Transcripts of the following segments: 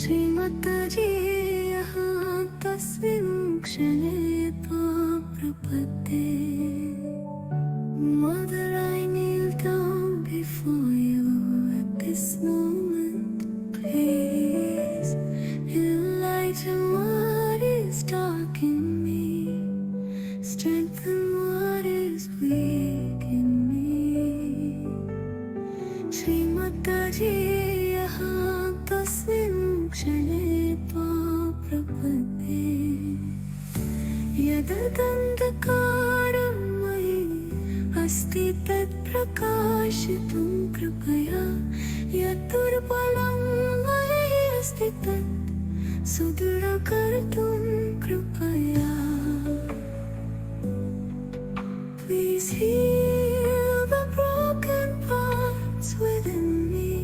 श्रीमद्जी यहाँ तस्मिन् क्षणे त्वां प्रपद्ये. Mother, I kneel down before you at this moment. Please enlighten what is dark in me, strengthen what is weak in me. श्रीमद्जी यहाँ तस्मिन् क्षणे त्वां प्रपद्ये. यदन्तकारं मयि अस्ति तत् प्रकाशितुं कृपया. यद्दुर्बलं मयि अस्ति तत् सुदृढकर्तुं कृपया. Please heal the broken parts within me.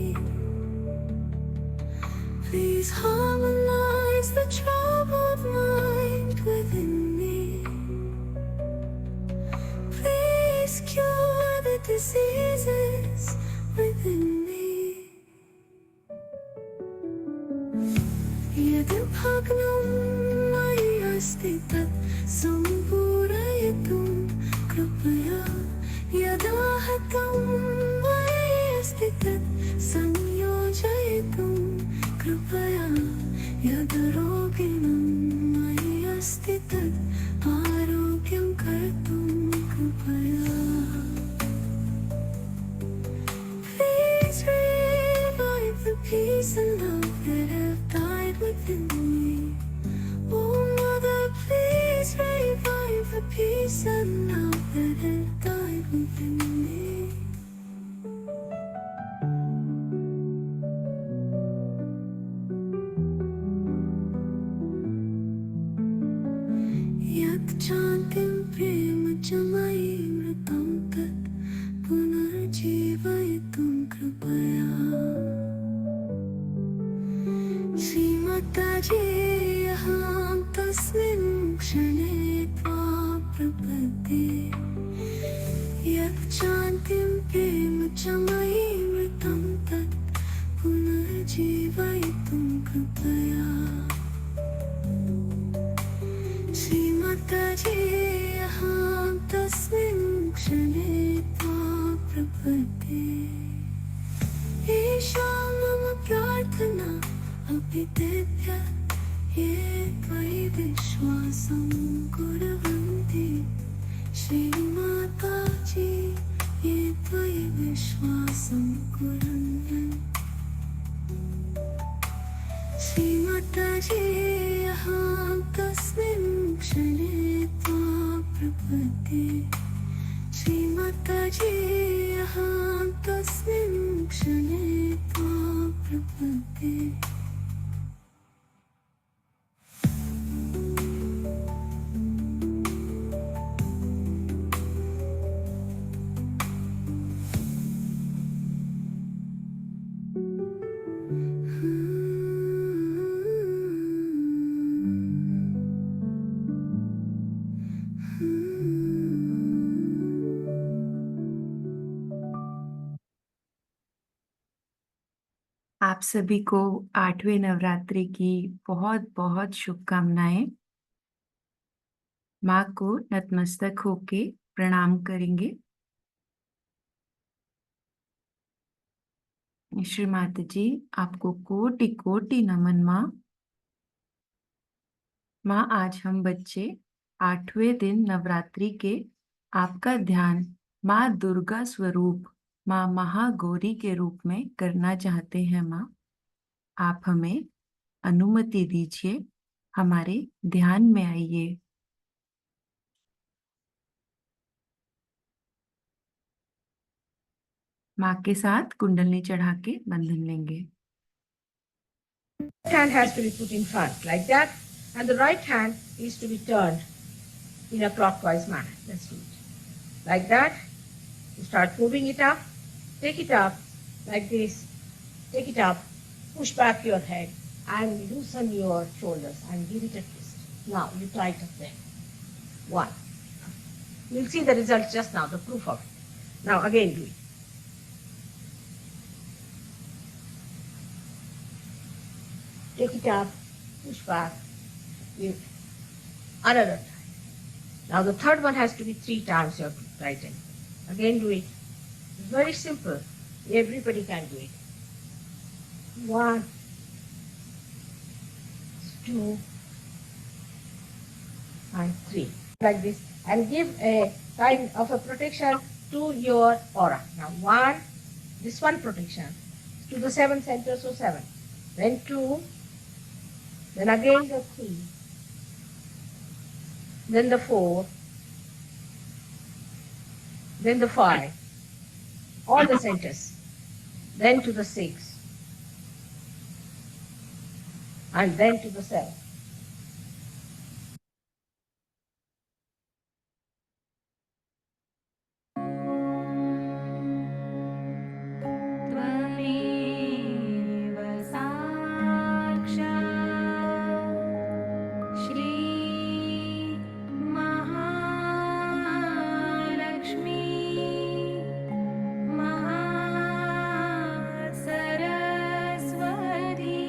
Please harmonize the troubled mind within me. Please cure the diseases within me. यदि भग्नं मयि अस्ति तत् सम्पूरयितुं कृपया. यदाहतं मयि अस्ति तत् संयोजयितुं कृपया. यद्रोगिणं मयि अस्ति तत् आरोग्यं कर्तुं कृपया. Please revive the peace and love that have died within me. Oh Mother, please revive the peace and love that have died within me. यत् शान्तिं प्रेम च मयि मृतं तत् पुनर्जीवयितुं कृपया. श्रीमद्जी यहाँ तस्मिन् क्षणे त्वां प्रपद्ये. यत् शान्तिं प्रेम च मयि मृतं तत् पुनर्जीवयितुं कृपया. श्रीमद्जी यहाँ तस्मिन् क्षणे त्वां प्रपद्ये. एषा मम प्रार्थना अपि तेभ्यः ये त्वयि विश्वासं कुर्वन्ति. श्रीमाताजी ये त्वयि विश्वासं कुर्वन्ति. श्रीमद्जी यहाँ तस्मिन् क्षणे त्वां प्रपद्ये. श्रीमद्जी यहाँ तस्मिन् क्षणे त्वां प्रपद्ये. आप सभी को 8वें नवरात्रि की बहुत बहुत शुभकामनाएं. माँ को नतमस्तक होके प्रणाम करेंगे. श्री माता जी आपको कोटि कोटि नमन माँ. माँ आज हम बच्चे 8वें दिन नवरात्रि के आपका ध्यान माँ दुर्गा स्वरूप माँ महागौरी के रूप में करना चाहते हैं. माँ आप हमें अनुमति दीजिए, हमारे ध्यान में आइए. माँ के साथ कुंडलनी चढ़ा के बंधन लेंगे. Hand has to be put in front like that, and the right hand is to be turned in a clockwise manner. Let's do it like that. You start moving it up, take it up like this, take it up, push back your head and loosen your shoulders and give it a twist. Now you tighten them. One. You'll see the result just now, the proof of it. Now again do it. take it up, push back, give another time. Now the third one has to be 3 times your right hand. Again do it. It's very simple. Everybody can do it. 1, 2, and 3. Like this. And give a kind of a protection to your aura. Now 1, this one protection to the 7 center, so 7. Then 2, then again the 3, then the 4, then the 5, all the centers, then to the 6, and then to the 7. त्वमेव साक्षात् श्री महालक्ष्मी महासरस्वती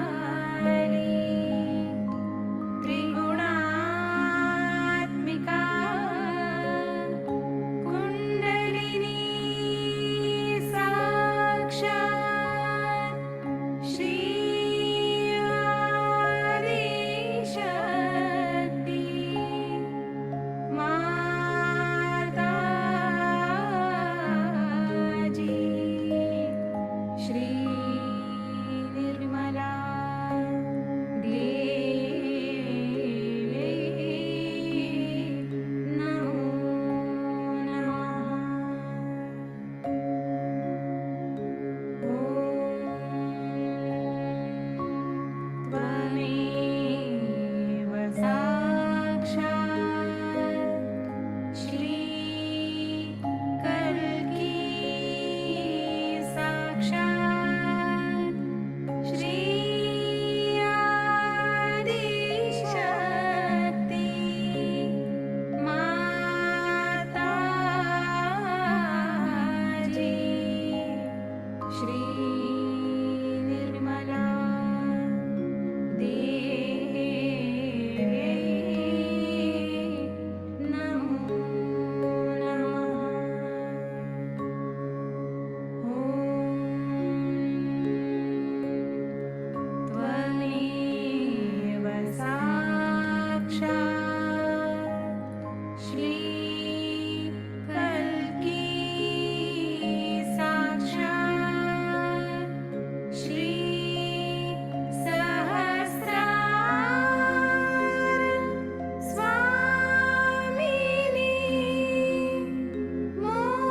महाकाली त्रिगुणात्मिका कुण्डलिनी साक्षात् श्री आदिशक्ति माताजी श्री निर्मला देवी नमो नमः। त्वमेव साक्षात् श्री कल्की साक्षात् श्री आदिशक्ति माताजी श्री निर्मला देवी नमो नमः। त्वमेव साक्षात् श्री कल्की साक्षात् श्री सहस्रार स्वामिनी मोक्षप्रदायिनी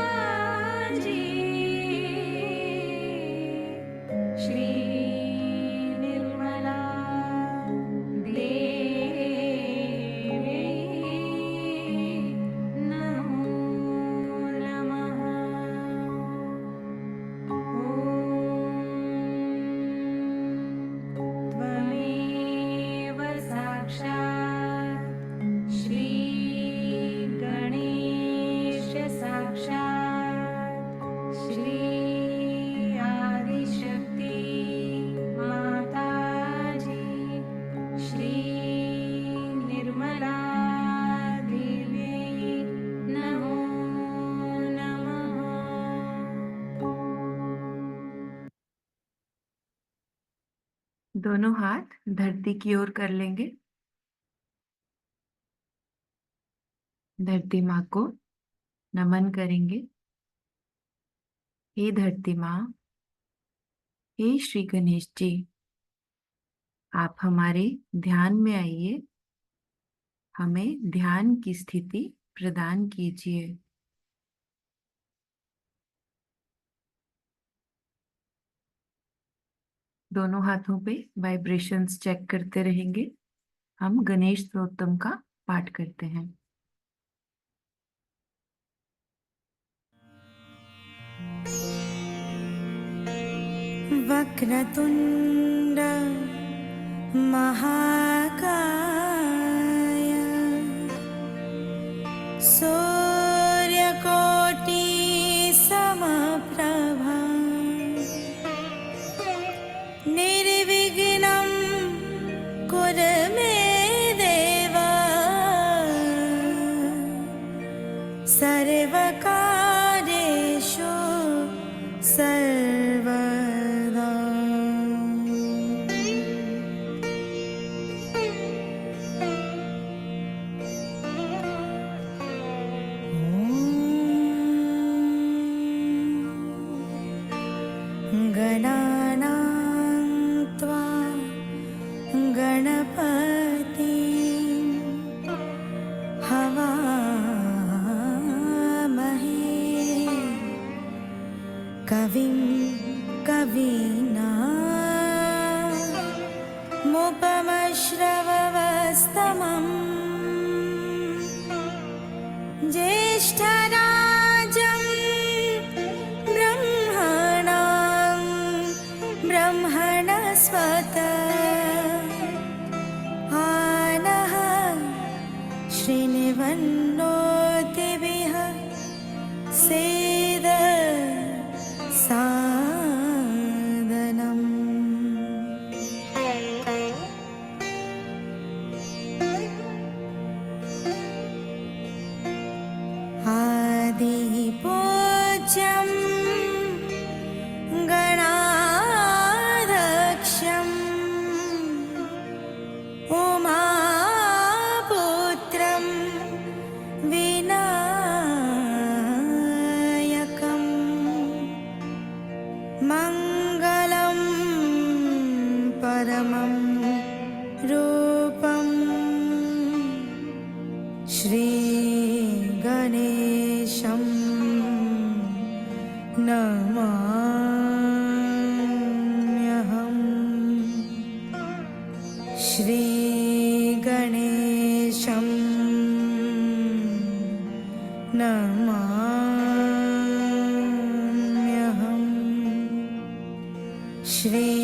माताजी श्री निर्मला देवी नमो नमः। त्वमेव साक्षात् श्री गणेश साक्षात् श्री आदिशक्ति माताजी श्री निर्मला देवी नमो नमः। दोनों हाथ धरती की ओर कर लेंगे। धरती माँ को नमन करेंगे। हे धरती माँ, हे श्री गणेश जी, आप हमारे ध्यान में आइए, हमें ध्यान की स्थिति प्रदान कीजिए। दोनों हाथों पे वाइब्रेशंस चेक करते रहेंगे। हम गणेश स्तोत्रम का पाठ करते हैं। वक्रतुण्ड महाकाय सूर्यकोटि समप्रभा निर्विघ्नं कुरु मे देव सर्वकार्येषु सर्वदा। गणानां त्वा गणपतिं हवामहे कविं कवीनामुपमश्रवस्तमम् ज्येष्ठराजं ब्रह्मणां ब्रह्मणस्पत आनः श्रीनिवन्नोतिभिः सेद सादनम्। आदिपूज्यं गणाध्यक्षम् उमापुत्रं विनायकं मङ्गलं परमं रूपं श्रीगणेशं नमाम्यहम्। श्रीगणेशं नमाम्यहम्। श्रीगणेशं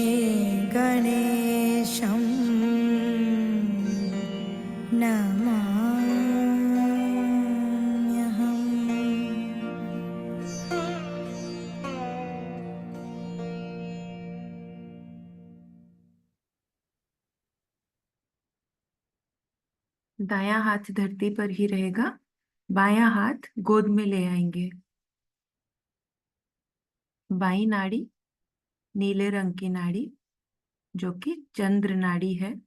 दायां हाथ धरती पर ही रहेगा, बायां हाथ गोद में ले आएंगे। बाईं नाड़ी नीले रंग की नाड़ी जो कि चंद्र नाड़ी है।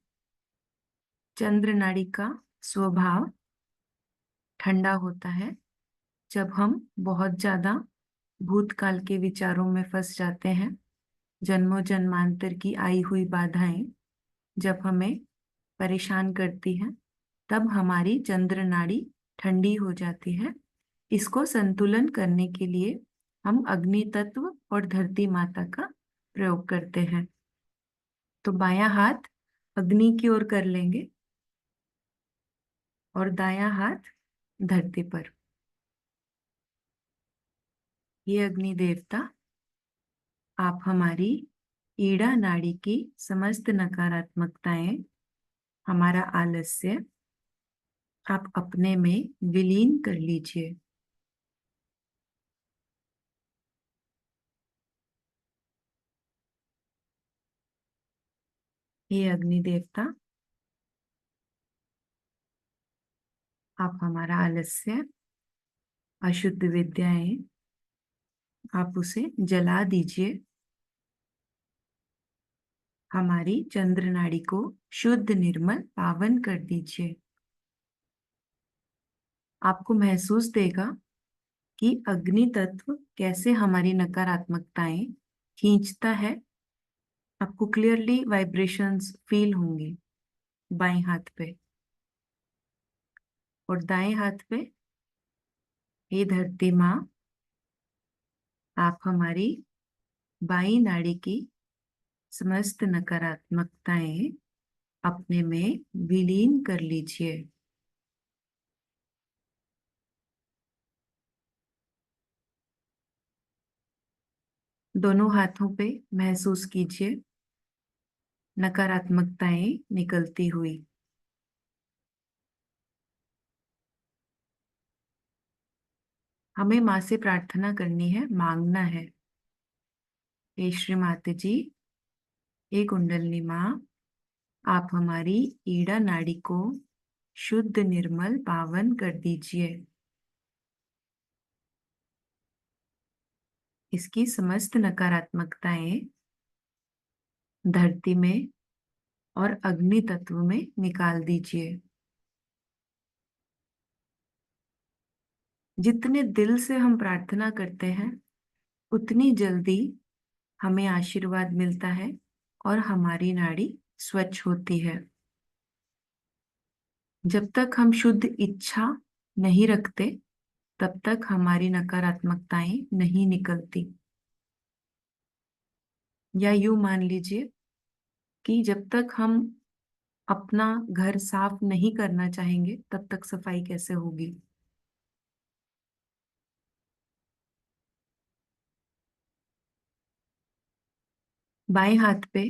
चंद्र नाड़ी का स्वभाव ठंडा होता है। जब हम बहुत ज्यादा भूतकाल के विचारों में फंस जाते हैं, जन्मों जन्मांतर की आई हुई बाधाएं जब हमें परेशान करती हैं, तब हमारी चंद्र नाड़ी ठंडी हो जाती है। इसको संतुलन करने के लिए हम अग्नि तत्व और धरती माता का प्रयोग करते हैं। तो बायां हाथ अग्नि की ओर कर लेंगे और दायां हाथ धरती पर। ये अग्नि देवता, आप हमारी ईड़ा नाड़ी की समस्त नकारात्मकताएं, हमारा आलस्य आप अपने में विलीन कर लीजिए। ये अग्नि देवता, आप हमारा आलस्य, अशुद्ध विद्याएं, आप उसे जला दीजिए। हमारी चंद्र नाड़ी को शुद्ध निर्मल पावन कर दीजिए। आपको महसूस देगा कि अग्नि तत्व कैसे हमारी नकारात्मकताएं खींचता है। आपको क्लियरली वाइब्रेशंस फील होंगे बाएं हाथ पे। और दाएं हाथ पे, हे धरती माँ, आप हमारी बाईं नाड़ी की समस्त नकारात्मकताएं अपने में विलीन कर लीजिए। दोनों हाथों पे महसूस कीजिए नकारात्मकताएं निकलती हुई। हमें माँ से प्रार्थना करनी है, मांगना है। हे श्री माता जी, हे कुंडलिनी माँ, आप हमारी ईड़ा नाड़ी को शुद्ध, निर्मल, पावन कर दीजिए। इसकी समस्त नकारात्मकताएं धरती में और अग्नि तत्व में निकाल दीजिए। जितने दिल से हम प्रार्थना करते हैं उतनी जल्दी हमें आशीर्वाद मिलता है और हमारी नाड़ी स्वच्छ होती है। जब तक हम शुद्ध इच्छा नहीं रखते तब तक हमारी नकारात्मकताएं नहीं निकलती। या यूं मान लीजिए कि जब तक हम अपना घर साफ नहीं करना चाहेंगे तब तक सफाई कैसे होगी। बाएं हाथ पे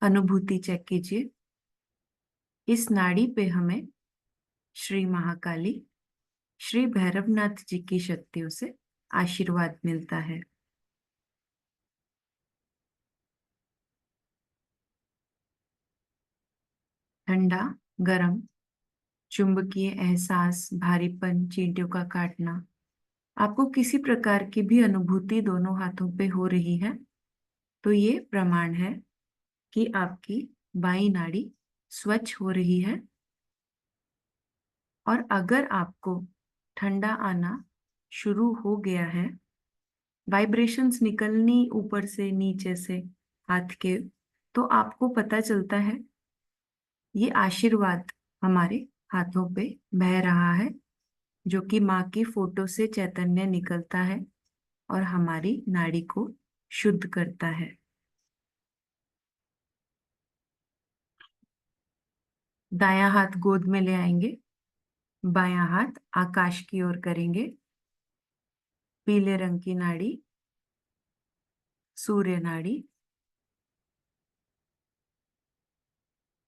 अनुभूति चेक कीजिए। इस नाड़ी पे हमें श्री महाकाली, श्री भैरवनाथ जी की शक्तियों से आशीर्वाद मिलता है। ठंडा, गरम, चुंबकीय एहसास, भारीपन, चींटियों का काटना, आपको किसी प्रकार की भी अनुभूति दोनों हाथों पे हो रही है तो ये प्रमाण है कि आपकी बाईं नाड़ी स्वच्छ हो रही है। और अगर आपको ठंडा आना शुरू हो गया है, वाइब्रेशंस निकलनी ऊपर से नीचे से हाथ के, तो आपको पता चलता है ये आशीर्वाद हमारे हाथों पे बह रहा है, जो कि माँ की फोटो से चैतन्य निकलता है और हमारी नाड़ी को शुद्ध करता है। दायां हाथ गोद में ले आएंगे, बायां हाथ आकाश की ओर करेंगे। पीले रंग की नाड़ी सूर्य नाड़ी।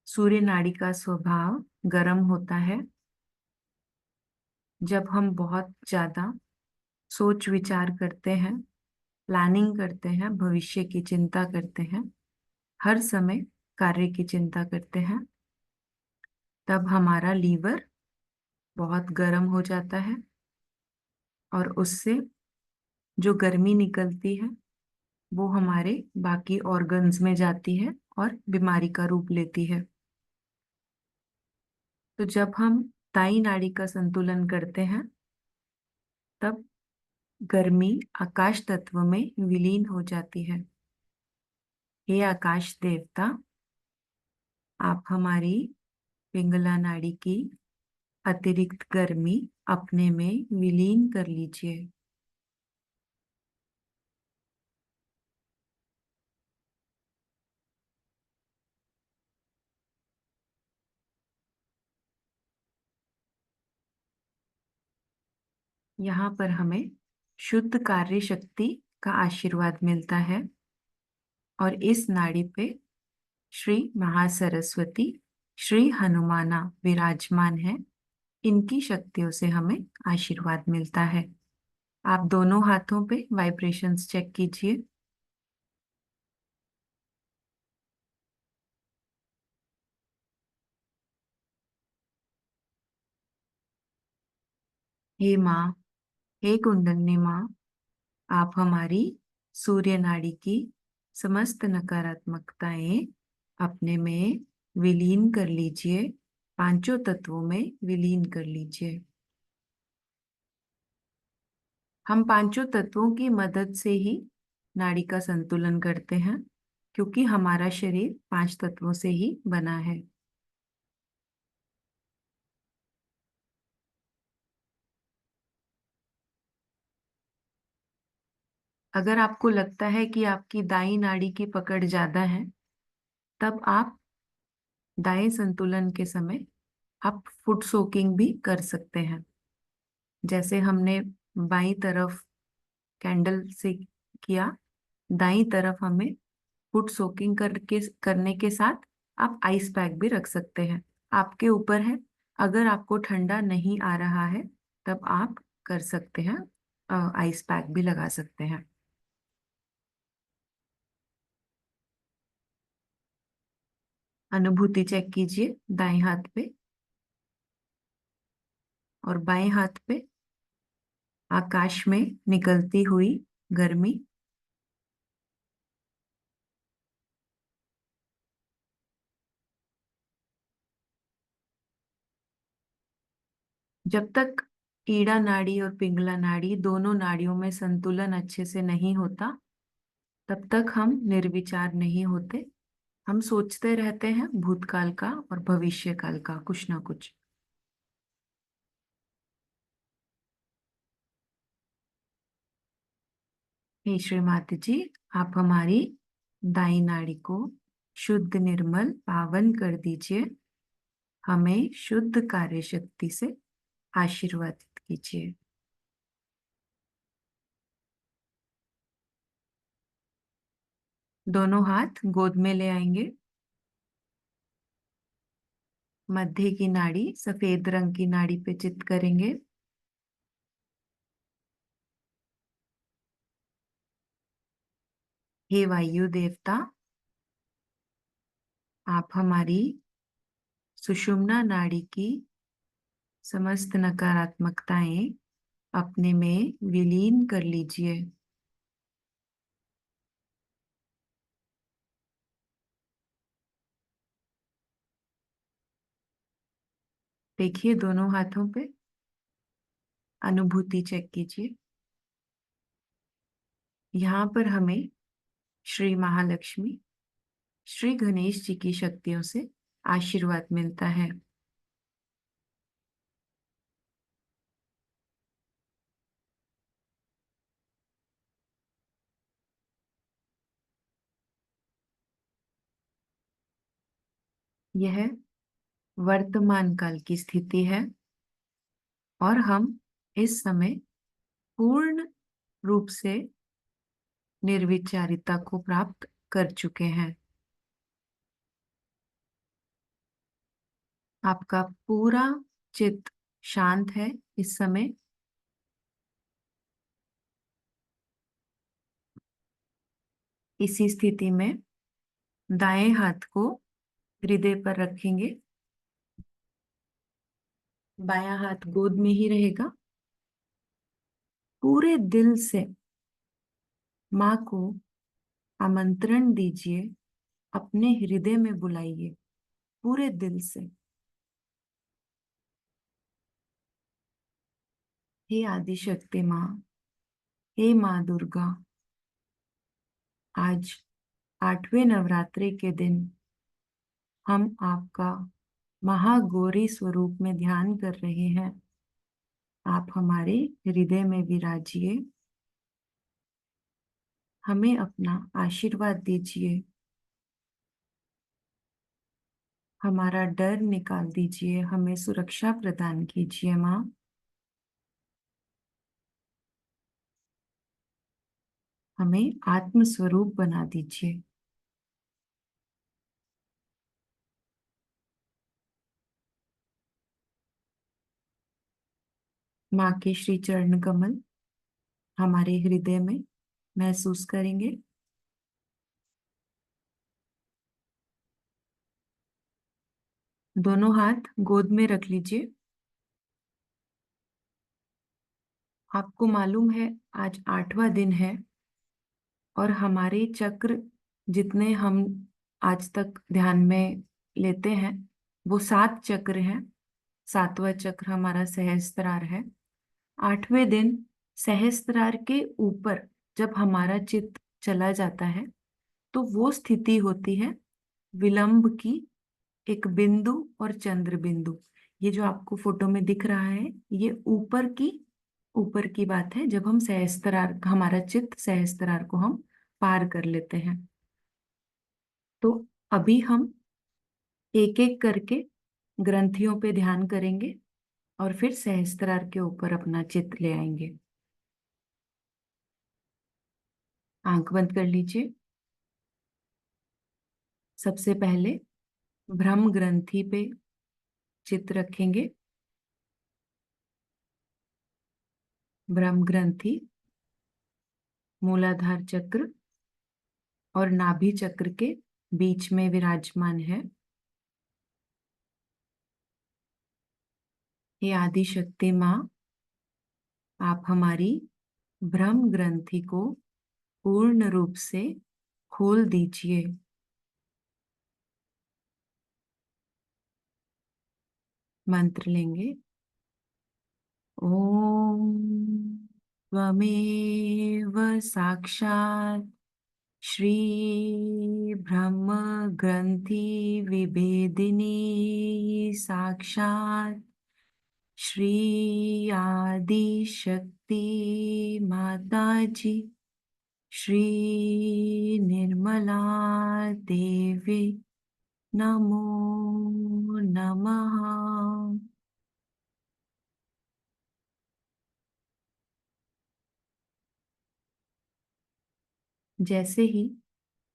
सूर्य नाड़ी का स्वभाव गर्म होता है। जब हम बहुत ज्यादा सोच विचार करते हैं, प्लानिंग करते हैं, भविष्य की चिंता करते हैं, हर समय कार्य की चिंता करते हैं, तब हमारा लीवर बहुत गर्म हो जाता है और उससे जो गर्मी निकलती है वो हमारे बाकी ऑर्गन्स में जाती है और बीमारी का रूप लेती है। तो जब हम दाई नाड़ी का संतुलन करते हैं तब गर्मी आकाश तत्व में विलीन हो जाती है। हे आकाश देवता, आप हमारी पिंगला नाड़ी की अतिरिक्त गर्मी अपने में विलीन कर लीजिए। यहाँ पर हमें शुद्ध कार्य शक्ति का आशीर्वाद मिलता है और इस नाड़ी पे श्री महासरस्वती, श्री हनुमाना विराजमान है। इनकी शक्तियों से हमें आशीर्वाद मिलता है। आप दोनों हाथों पे वाइब्रेशंस चेक कीजिए। हे माँ, हे कुंडलिनी माँ, आप हमारी सूर्य नाड़ी की समस्त नकारात्मकताएं अपने में विलीन कर लीजिए, पांचों तत्वों में विलीन कर लीजिए। हम पांचों तत्वों की मदद से ही नाड़ी का संतुलन करते हैं, क्योंकि हमारा शरीर पांच तत्वों से ही बना है। अगर आपको लगता है कि आपकी दाईं नाड़ी की पकड़ ज्यादा है, तब आप दाएं संतुलन के समय आप फुट सोकिंग भी कर सकते हैं। जैसे हमने बाईं तरफ कैंडल से किया, दाईं तरफ हमें फुट सोकिंग करने के साथ आप आइस पैक भी रख सकते हैं, आपके ऊपर है। अगर आपको ठंडा नहीं आ रहा है तब आप कर सकते हैं, आइस पैक भी लगा सकते हैं। अनुभूति चेक कीजिए दाएं हाथ पे और बाएं हाथ पे। आकाश में निकलती हुई गर्मी, जब तक ईड़ा नाड़ी और पिंगला नाड़ी दोनों नाड़ियों में संतुलन अच्छे से नहीं होता तब तक हम निर्विचार नहीं होते। हम सोचते रहते हैं भूतकाल का और भविष्य काल का कुछ ना कुछ। हे श्री माता जी, आप हमारी दाई नाड़ी को शुद्ध निर्मल पावन कर दीजिए, हमें शुद्ध कार्य शक्ति से आशीर्वादित कीजिए। दोनों हाथ गोद में ले आएंगे। मध्य की नाड़ी सफेद रंग की नाड़ी पे चित्त करेंगे। हे वायु देवता, आप हमारी सुषुम्ना नाड़ी की समस्त नकारात्मकताएं अपने में विलीन कर लीजिए। देखिए दोनों हाथों पे अनुभूति चेक कीजिए। यहाँ पर हमें श्री महालक्ष्मी, श्री गणेश जी की शक्तियों से आशीर्वाद मिलता है। यह वर्तमान काल की स्थिति है और हम इस समय पूर्ण रूप से निर्विचारिता को प्राप्त कर चुके हैं। आपका पूरा चित्त शांत है इस समय। इसी स्थिति में दाएं हाथ को हृदय पर रखेंगे, बायां हाथ गोद में ही रहेगा। पूरे दिल से माँ को आमंत्रण दीजिए, अपने हृदय में बुलाइए पूरे दिल से। हे आदिशक्ति माँ, हे माँ दुर्गा, आज 8वें नवरात्रि के दिन हम आपका महागौरी स्वरूप में ध्यान कर रहे हैं। आप हमारे हृदय में विराजिए, हमें अपना आशीर्वाद दीजिए, हमारा डर निकाल दीजिए, हमें सुरक्षा प्रदान कीजिए माँ। हमें आत्म स्वरूप बना दीजिए। माँ के श्री चरण कमल हमारे हृदय में महसूस करेंगे। दोनों हाथ गोद में रख लीजिए। आपको मालूम है आज 8वां दिन है और हमारे चक्र जितने हम आज तक ध्यान में लेते हैं वो 7 चक्र हैं। 7वां चक्र हमारा सहस्त्रार है। 8वें दिन सहस्त्रार के ऊपर जब हमारा चित्त चला जाता है तो वो स्थिति होती है विलंब की, एक बिंदु और चंद्र बिंदु। ये जो आपको फोटो में दिख रहा है ये ऊपर की बात है, जब हम सहस्त्रार, हमारा चित्त सहस्त्रार को हम पार कर लेते हैं। तो अभी हम एक एक करके ग्रंथियों पे ध्यान करेंगे और फिर सहस्त्रार के ऊपर अपना चित्त ले आएंगे। आंख बंद कर लीजिए। सबसे पहले ब्रह्म ग्रंथि पे चित्त रखेंगे। ब्रह्म ग्रंथि मूलाधार चक्र और नाभि चक्र के बीच में विराजमान है। ये आदि शक्ति माँ, आप हमारी ब्रह्म ग्रंथि को पूर्ण रूप से खोल दीजिए। मंत्र लेंगे। ओम त्वमेव साक्षात् श्री ब्रह्म ग्रंथि विभेदिनी साक्षात् श्री आदि शक्ति माता जी श्री निर्मला देवी नमो नमः। जैसे ही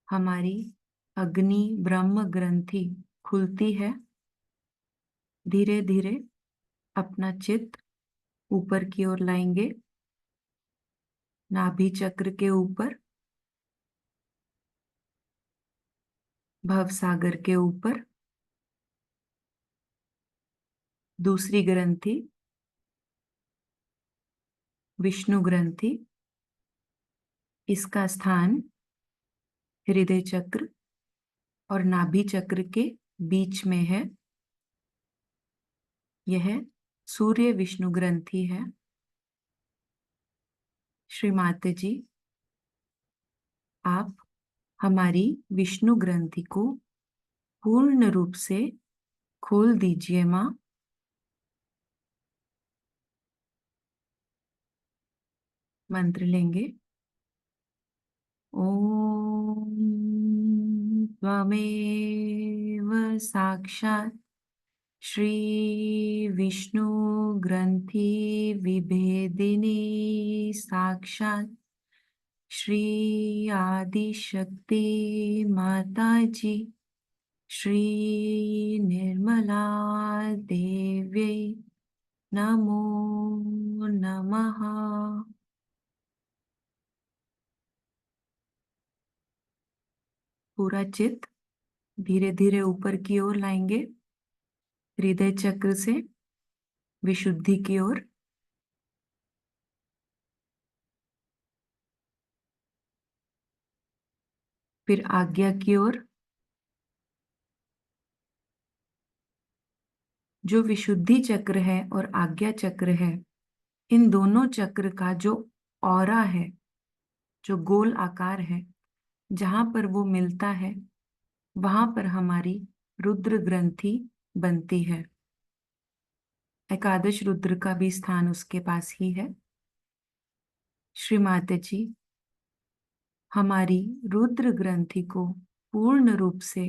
हमारी अग्नि ब्रह्म ग्रंथि खुलती है, धीरे धीरे अपना चित्त ऊपर की ओर लाएंगे, नाभि चक्र के ऊपर, भव सागर के ऊपर। दूसरी ग्रंथि विष्णु ग्रंथि, इसका स्थान हृदय चक्र और नाभि चक्र के बीच में है। यह सूर्य विष्णु ग्रंथि है। श्री माता जी, आप हमारी विष्णु ग्रंथि को पूर्ण रूप से खोल दीजिए माँ। मंत्र लेंगे। ओम त्वमेव साक्षात् श्री विष्णु ग्रंथि विभेदिनी साक्षात् श्री आदि शक्ति माता जी श्री निर्मला देवी नमो नमः। पूरा चित्त धीरे धीरे ऊपर की ओर लाएंगे, हृदय चक्र से विशुद्धि की ओर। फिर आज्ञा की ओर। जो विशुद्धि चक्र है और आज्ञा चक्र है, इन दोनों चक्र का जो ऑरा है, जो गोल आकार है, जहां पर वो मिलता है वहां पर हमारी रुद्र ग्रंथि बनती है। एकादश रुद्र का भी स्थान उसके पास ही है। श्री माता जी, हमारी रुद्र ग्रंथि को पूर्ण रूप से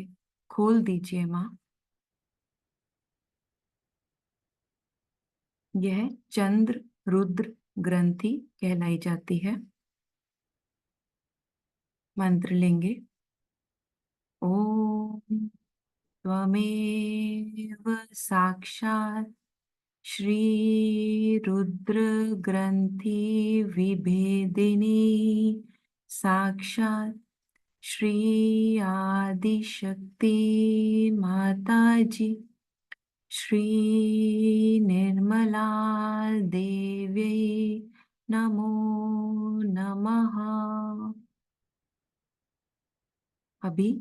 खोल दीजिए माँ। यह चंद्र रुद्र ग्रंथि कहलाई जाती है। मंत्र लेंगे। ओम त्वमेव साक्षात् श्री रुद्र ग्रंथि विभेदिनी साक्षात् श्री आदि शक्ति माता जी श्री निर्मला देवी नमो नमः। अभी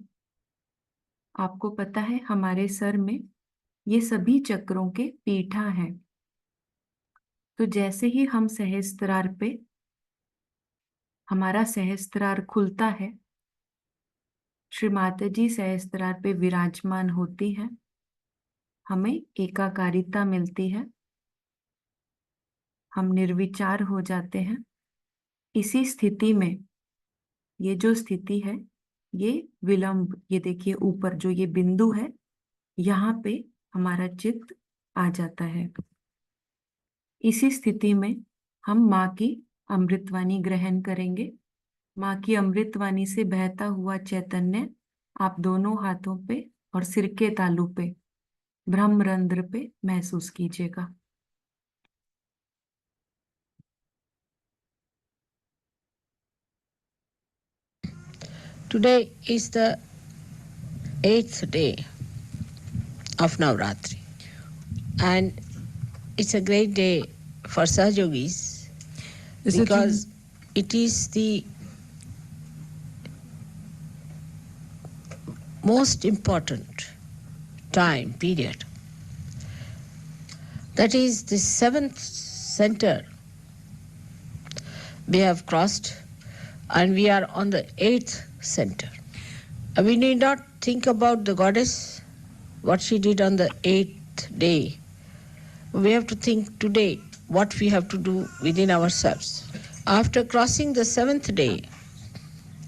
आपको पता है हमारे सर में ये सभी चक्रों के पीठा हैं। तो जैसे ही हम सहस्त्रार पे, हमारा सहस्त्रार खुलता है, श्री माता जी सहस्त्रार पे विराजमान होती है, हमें एकाकारिता मिलती है, हम निर्विचार हो जाते हैं। इसी स्थिति में, ये जो स्थिति है, ये विलंब, ये देखिए ऊपर जो ये बिंदु है, यहाँ पे हमारा चित्त आ जाता है। इसी स्थिति में हम माँ की अमृतवाणी ग्रहण करेंगे। माँ की अमृतवाणी से बहता हुआ चैतन्य आप दोनों हाथों पे और सिर के तालू पे, ब्रह्मरंध्र पे महसूस कीजिएगा। Today is the 8th day of Navratri, and it's a great day for Sahajogis because it is the most important time period. That is the 7th center we have crossed, and we are on the 8th center. We need not think about the goddess, what she did on the 8th day. We have to think today what we have to do within ourselves. After crossing the 7th day,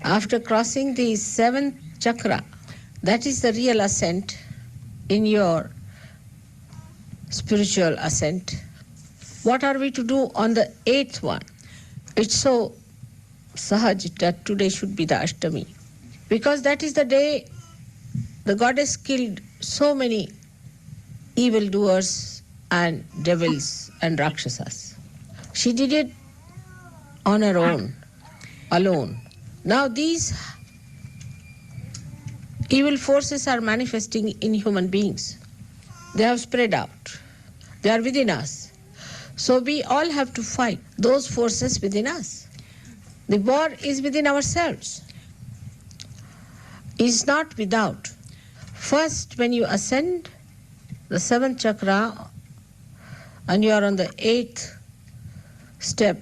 after crossing the 7th chakra, that is the real ascent in your spiritual ascent. What are we to do on the 8th one? It's so sahaj that today should be the Ashtami, because that is the day the goddess killed so many evildoers and devils and rakshasas. She did it on her own, alone. Now these evil forces are manifesting in human beings. They have spread out. They are within us. So we all have to fight those forces within us. The war is within ourselves. It's not without. First, when you ascend the 7th chakra and you are on the 8th step,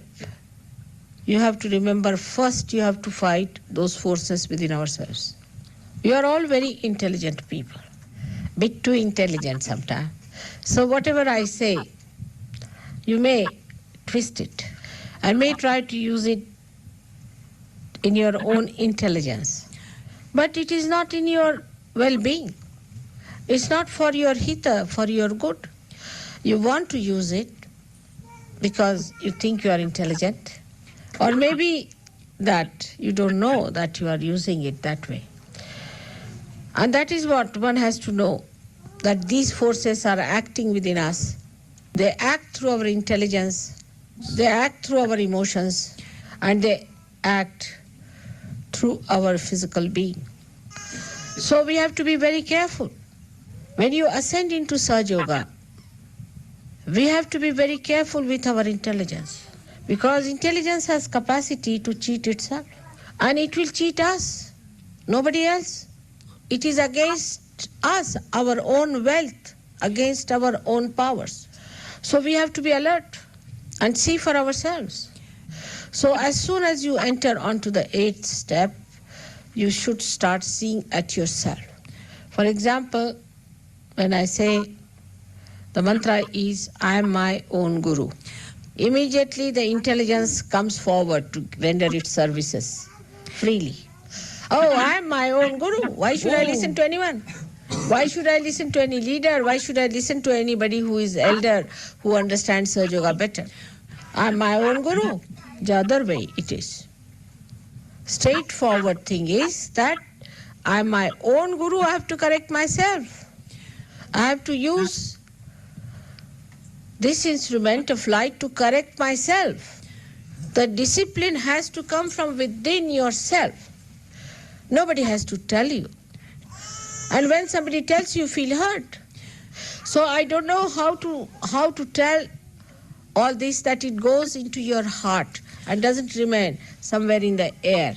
you have to remember first you have to fight those forces within ourselves. You are all very intelligent people, bit too intelligent sometimes. So whatever I say, you may twist it and may try to use it in your own intelligence. But it is not in your well-being. It's not for your hita, for your good. You want to use it because you think you are intelligent, or maybe that you don't know that you are using it that way. And that is what one has to know, that these forces are acting within us. They act through our intelligence, they act through our emotions, and they act through our physical being. So we have to be very careful. When you ascend into Sahaja Yoga, we have to be very careful with our intelligence, because intelligence has capacity to cheat itself, and it will cheat us, nobody else. It is against us, our own wealth, against our own powers. So we have to be alert and see for ourselves. So as soon as you enter onto the 8th step, you should start seeing at yourself. For example, when I say the mantra is, I am my own guru, immediately the intelligence comes forward to render its services freely. Oh, I am my own guru. Why should I listen to anyone? Why should I listen to any leader? Why should I listen to anybody who is elder, who understands Sahaja Yoga better? I am my own guru. The other way it is. Straightforward thing is that I am my own guru. I have to correct myself. I have to use this instrument of light to correct myself. The discipline has to come from within yourself. Nobody has to tell you. And when somebody tells you, feel hurt. So I don't know how to tell all this, that it goes into your heart and doesn't remain somewhere in the air.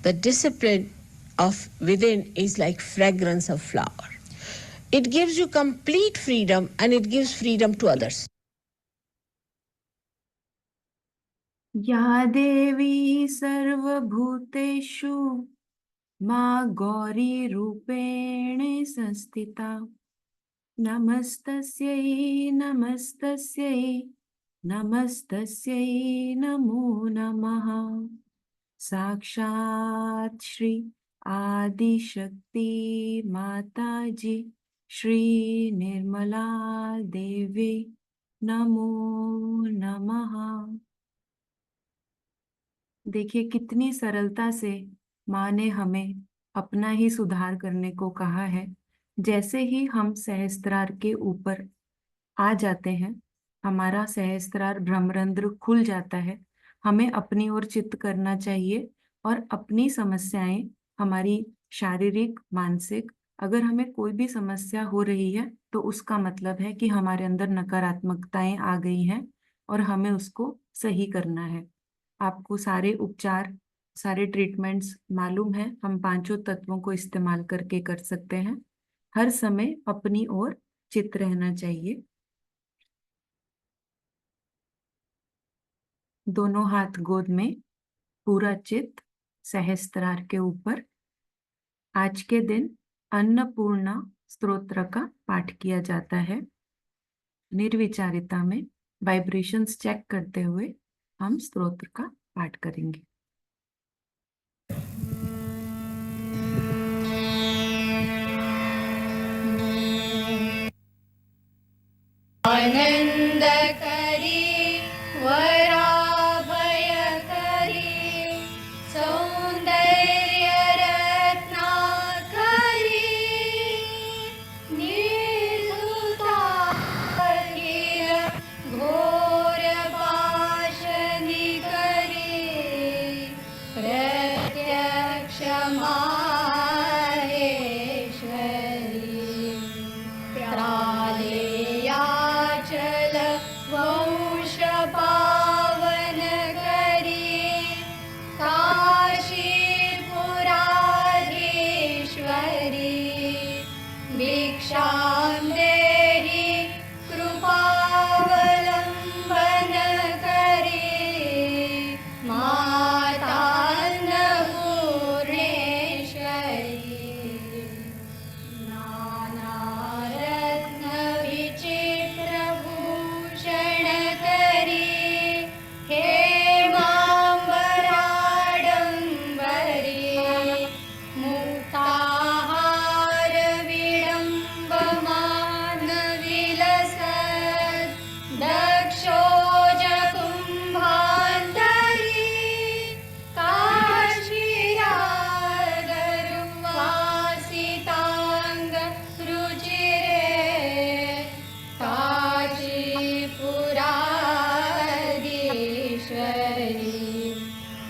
The discipline of within is like fragrance of flower. It gives you complete freedom, and it gives freedom to others. या देवी सर्वभूतेषु माँ गौरी रूपेण संस्थिता, नमस्तस्यै नमस्तस्यै नमस्तस्यै नमो नमः। साक्षात् श्री आदिशक्ति माता जी श्री निर्मला देवी नमो नमः। देखिए कितनी सरलता से माँ ने हमें अपना ही सुधार करने को कहा है। जैसे ही हम सहस्त्रार के ऊपर आ जाते हैं, हमारा सहस्त्रार भ्रमरंध्र खुल जाता है। हमें अपनी ओर चित्त करना चाहिए और अपनी समस्याएं, हमारी शारीरिक, मानसिक, अगर हमें कोई भी समस्या हो रही है तो उसका मतलब है कि हमारे अंदर नकारात्मकताएं आ गई हैं और हमें उसको सही करना है। आपको सारे उपचार, सारे ट्रीटमेंट्स मालूम है, हम पांचों तत्वों को इस्तेमाल करके कर सकते हैं। हर समय अपनी ओर चित रहना चाहिए। दोनों हाथ गोद में, पूरा चित्त सहस्त्रार के ऊपर। आज के दिन अन्नपूर्णा स्तोत्र का पाठ किया जाता है। निर्विचारिता में वाइब्रेशंस चेक करते हुए हम स्तोत्र का पाठ करेंगे। आनंद करी वराभय करी सौंदर्य रत्ना करी निर्धुता घोर पाशनि करी प्रत्यक्ष माहेश्वरी प्रालेयाचल वंश पावन करी काशीपुराधीश्वरी भिक्षां देहि कृपावलंबन करी माता अन्नपूर्णेश्वरी नानारत्न विचित्रभूषण करी हेमाम्बराडम्बरी मुक्ताहार विडम्बमान विलसत् दक्षोजकुम्भान्तरी काशीरागरुवासितांग रुचिरे काशीपुराधीश्वरी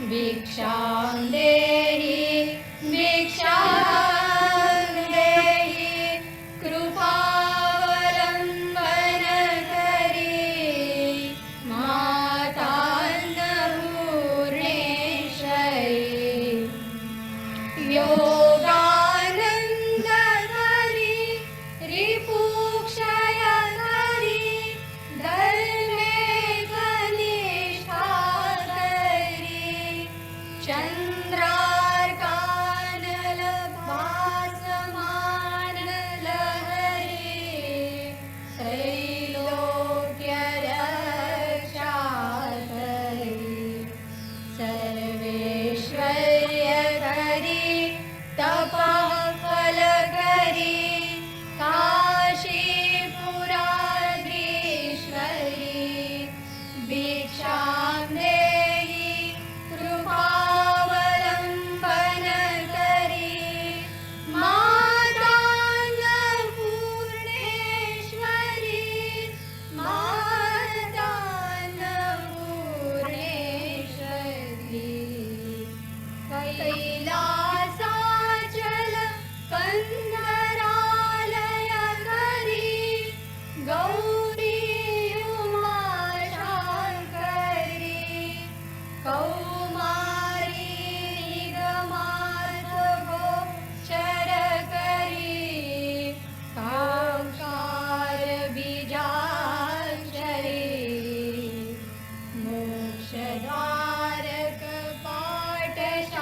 भिक्षां देहि कृपावलंबन करी माता अन्नपूर्णेश्वरी योगानंद करी रिपुक्षय करी धर्मे कनिष्ठा करी चंद्रार्कानल भासमान लहरी त्रैलोक्य रक्षा करी सर्वेश्वर्य करी तपः फल करी काशीपुराधीश्वरी भिक्षां देहि कृपावलंबन करी माता अन्नपूर्णेश्वरी माता अन्नपूर्णेश्वरी कैलासाचल कंधरालय करी गौरी उमाशंकरी कौमारी निगमार्थ गोचर करी कांकार बीजाक्षरी मोक्षद्वारक पाटशाटन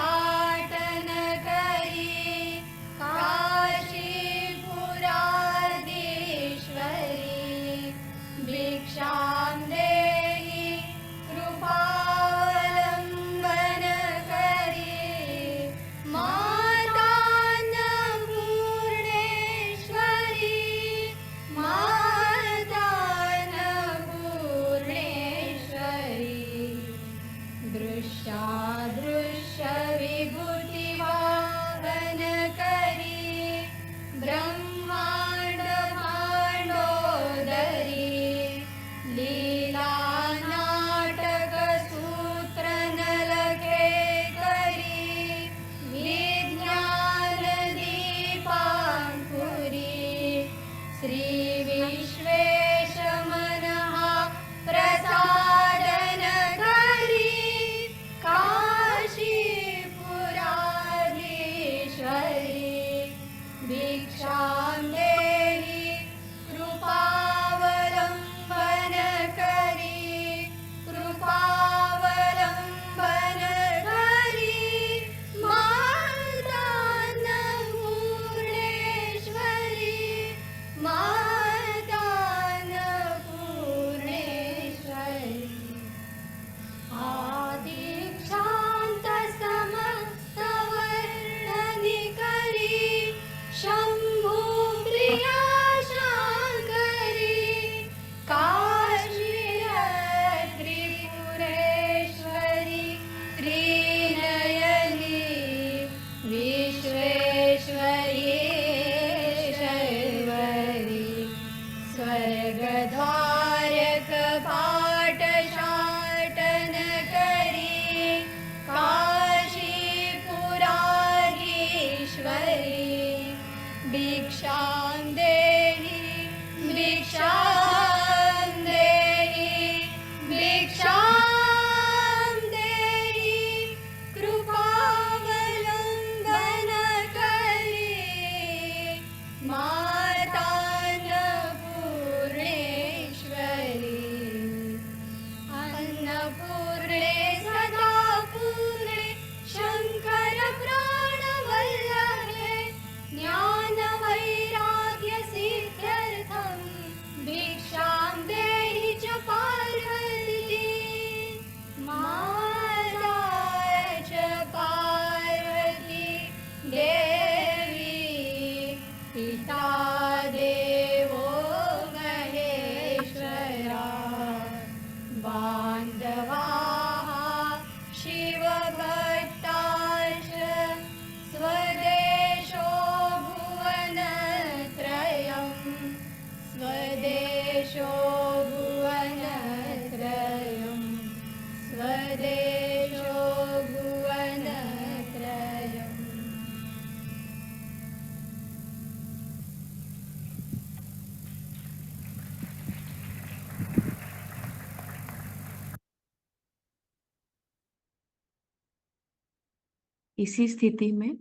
इसी स्थिति में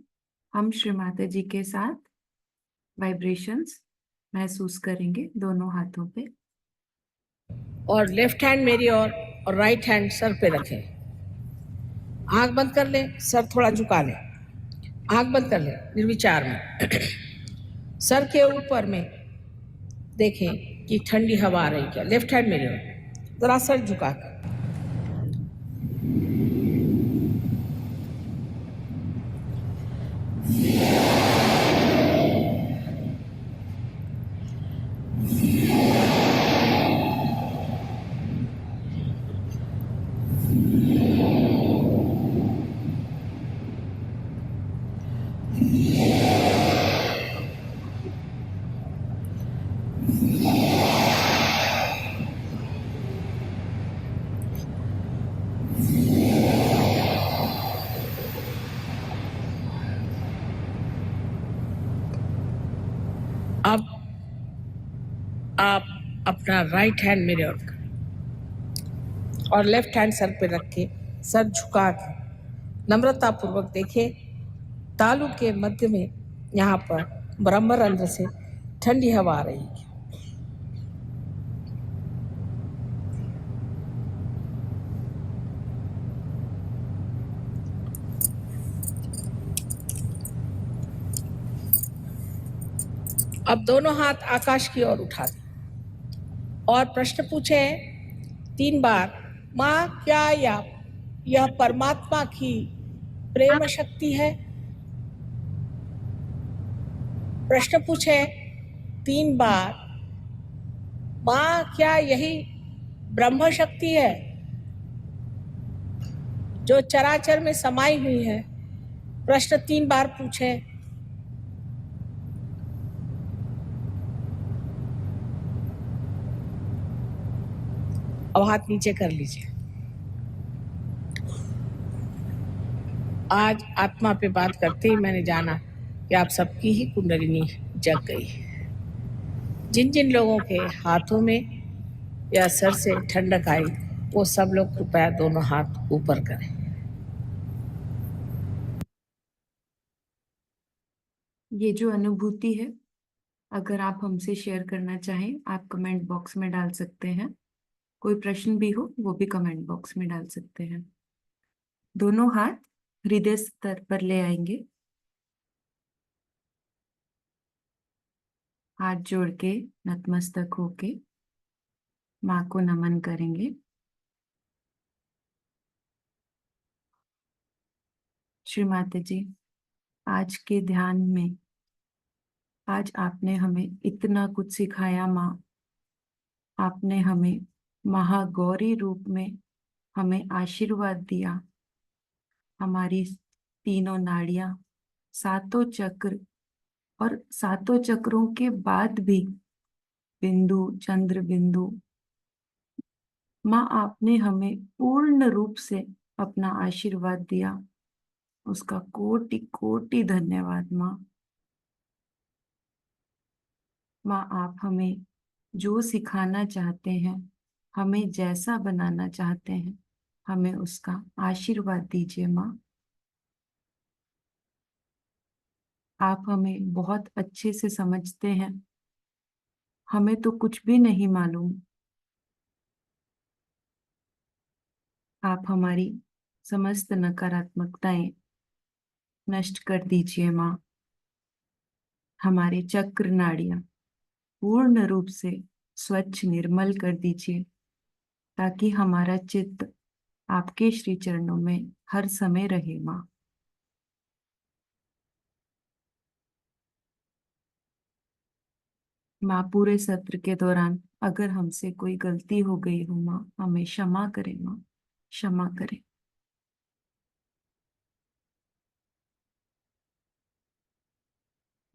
हम श्री माता जी के साथ वाइब्रेशंस महसूस करेंगे दोनों हाथों पे। और लेफ्ट हैंड मेरी और राइट हैंड सर पे रखें। आंख बंद कर लें, सर थोड़ा झुका लें। आंख बंद कर लें निर्विचार में। सर के ऊपर में देखें कि ठंडी हवा आ रही क्या। लेफ्ट हैंड मेरी ओर, जरा सर झुका कर। अब आप अपना राइट हैंड मेरे और लेफ्ट हैंड सर पे रख के, सर झुका के नम्रता पूर्वक देखिए तालु के मध्य में यहाँ पर ब्रह्मरंध्र से ठंडी हवा आ रही है। अब दोनों हाथ आकाश की ओर उठा दें और प्रश्न पूछे 3 बार, माँ क्या यह परमात्मा की प्रेम शक्ति है? प्रश्न पूछे 3 बार, माँ क्या यही ब्रह्म शक्ति है जो चराचर में समाई हुई है? प्रश्न 3 बार पूछे। अब हाथ नीचे कर लीजिए। आज आत्मा पे बात करते ही मैंने जाना कि आप सबकी ही कुंडलिनी जग गई। जिन जिन लोगों के हाथों में या सर से ठंडक आई, वो सब लोग कृपया दोनों हाथ ऊपर करें। ये जो अनुभूति है, अगर आप हमसे शेयर करना चाहें, आप कमेंट बॉक्स में डाल सकते हैं। कोई प्रश्न भी हो वो भी कमेंट बॉक्स में डाल सकते हैं। दोनों हाथ हृदय स्तर पर ले आएंगे। हाथ जोड़ के नतमस्तक होके माँ को नमन करेंगे। श्री माता जी, आज के ध्यान में आज आपने हमें इतना कुछ सिखाया माँ। आपने हमें महागौरी रूप में हमें आशीर्वाद दिया। हमारी तीनों नाड़ियां, सातों चक्र और सातों चक्रों के बाद भी बिंदु, चंद्र बिंदु, माँ आपने हमें पूर्ण रूप से अपना आशीर्वाद दिया। उसका कोटि कोटि धन्यवाद माँ। माँ आप हमें जो सिखाना चाहते हैं, हमें जैसा बनाना चाहते हैं, हमें उसका आशीर्वाद दीजिए माँ। आप हमें बहुत अच्छे से समझते हैं, हमें तो कुछ भी नहीं मालूम। आप हमारी समस्त नकारात्मकताएं नष्ट कर दीजिए माँ। हमारे चक्र नाड़ियां पूर्ण रूप से स्वच्छ निर्मल कर दीजिए, ताकि हमारा चित्त आपके श्री चरणों में हर समय रहे माँ। माँ, पूरे सत्र के दौरान अगर हमसे कोई गलती हो गई हो माँ, हमें क्षमा करें माँ, क्षमा करें।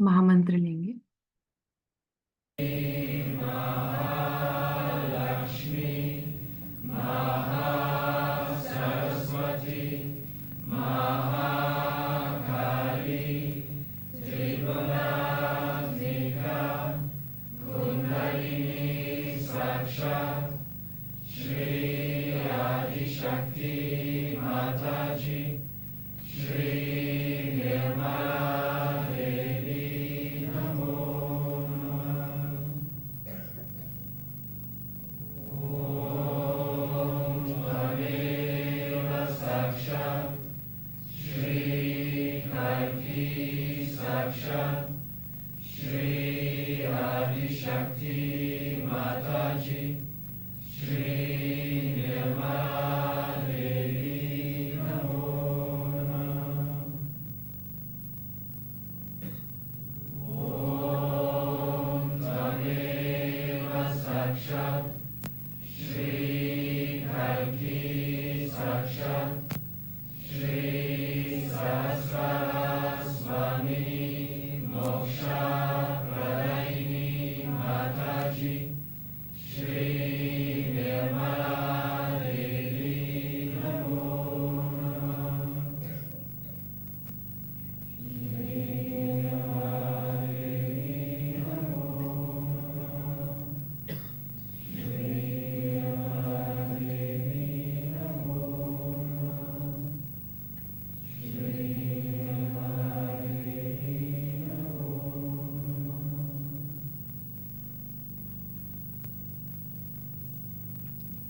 महामंत्र लेंगे। शक्ति माता जी, Shri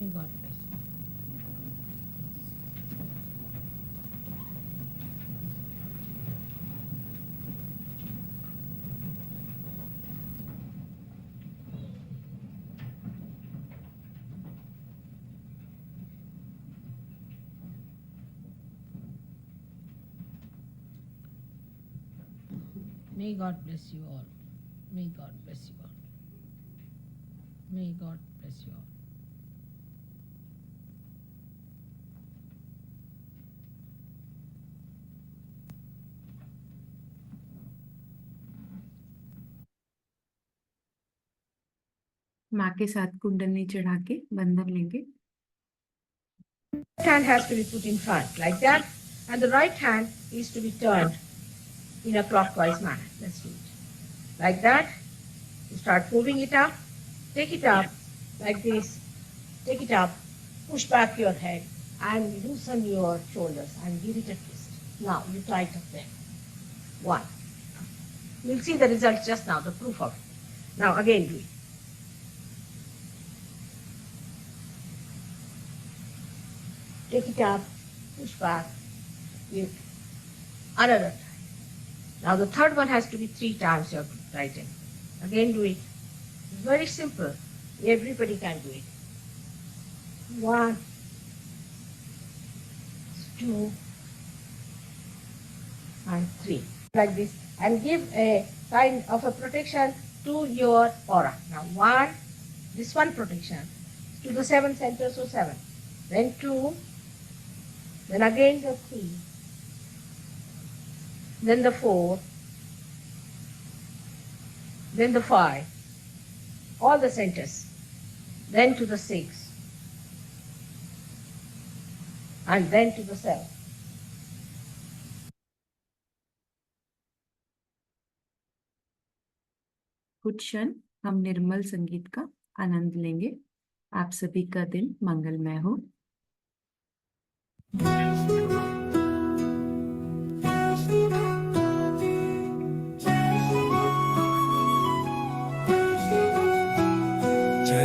May God bless you. May God bless you all. May God bless you all. May God bless you all. माँ के साथ कुंडली चढ़ा के बंधन लेंगे। Hand has to be put in front like that, and the right hand is to be turned in a clockwise manner. Let's do it. Like that, you start moving it up, take it up like this, take it up, push back your head and loosen your shoulders and give it a twist. Now you tighten them. One. You'll see the result just now, the proof of it. Now again do it. Take it up, push back, give another time. Now the third one has to be 3 times your right hand. Again do it. It's very simple. Everybody can do it. 1, 2, and 3. Like this. And give a kind of a protection to your aura. Now 1, this one protection to the 7 centers, so 7. Then 2, then again the 3, then the 4, then the 5, all the centers, then to the 6, and then to the 7. कुछ क्षण हम निर्मल संगीत का आनंद लेंगे। आप सभी का दिन मंगलमय हो। जय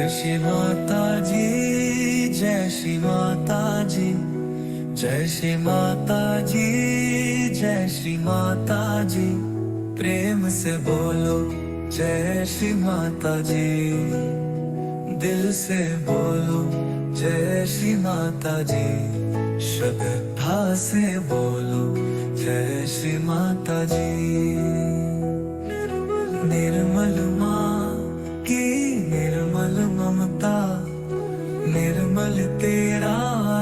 श्री माता जी, जय श्री माता जी, जय श्री माता जी, जय श्री माता जी। प्रेम से बोलो जय श्री माता जी, दिल से बोलो जय श्री माता जी, श्रद्धा से बोलो जय श्री माता जी। निर्मल माँ की निर्मल ममता, निर्मल तेरा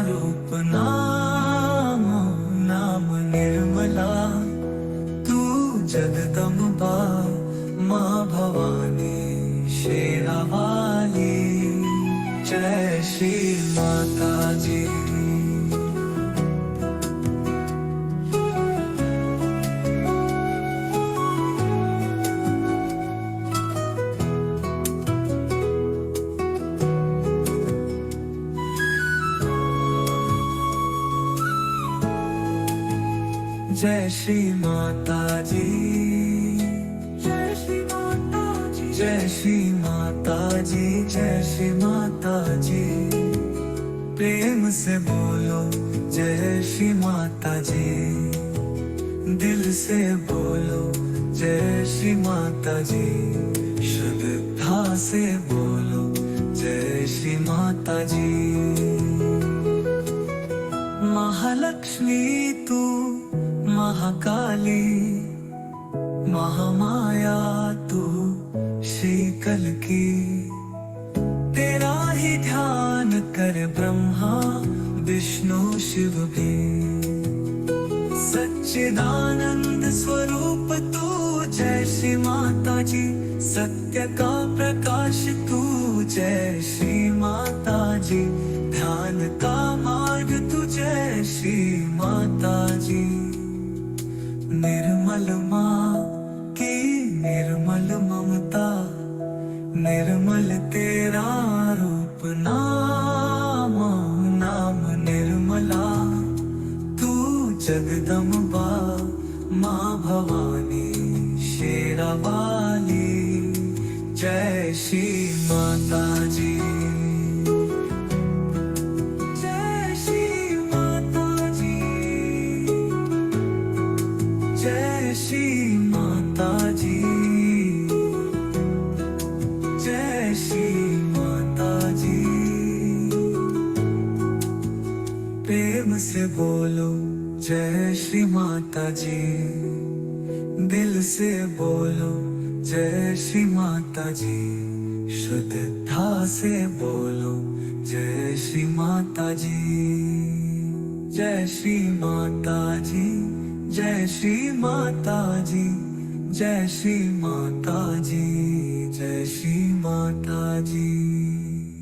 रूप नाम, नाम निर्मला तू जगदम्बा, माँ भवानी शेरा वाली। जय श्री माता जी। जय श्री माता जी, जय श्री माता जी, जय श्री माता जी, जय श्री माता जी। प्रेम से बोलो जय श्री माता जी, दिल से बोलो जय श्री माता जी, श्रद्धा से बोलो जय श्री माता जी। महालक्ष्मी तू महाकाली, महामाया तू श्री कल्की, तेरा ही ध्यान कर ब्रह्मा विष्णु शिव भी। सच्चिदानंद स्वरूप तू जय श्री माता जी, सत्य का प्रकाश तू जय श्री माता जी, ध्यान का मार्ग तू जय श्री माता जी। निर्मल माँ की निर्मल ममता, निर्मल तेरा रूप नाम, नाम निर्मला तू जगदम्बा, माँ भवानी शेरा वाली, जय श्री माता जी, जय श्री माता जी, जय श्री माता जी, जय श्री माता जी। प्रेम से बोलो जय श्री माता जी, दिल से बोलो जय श्री माता जी, श्रद्धा से बोलो जय श्री माता जी। जय श्री माता जी, जय श्री माता जी, जय श्री माता जी, जय श्री माता जी।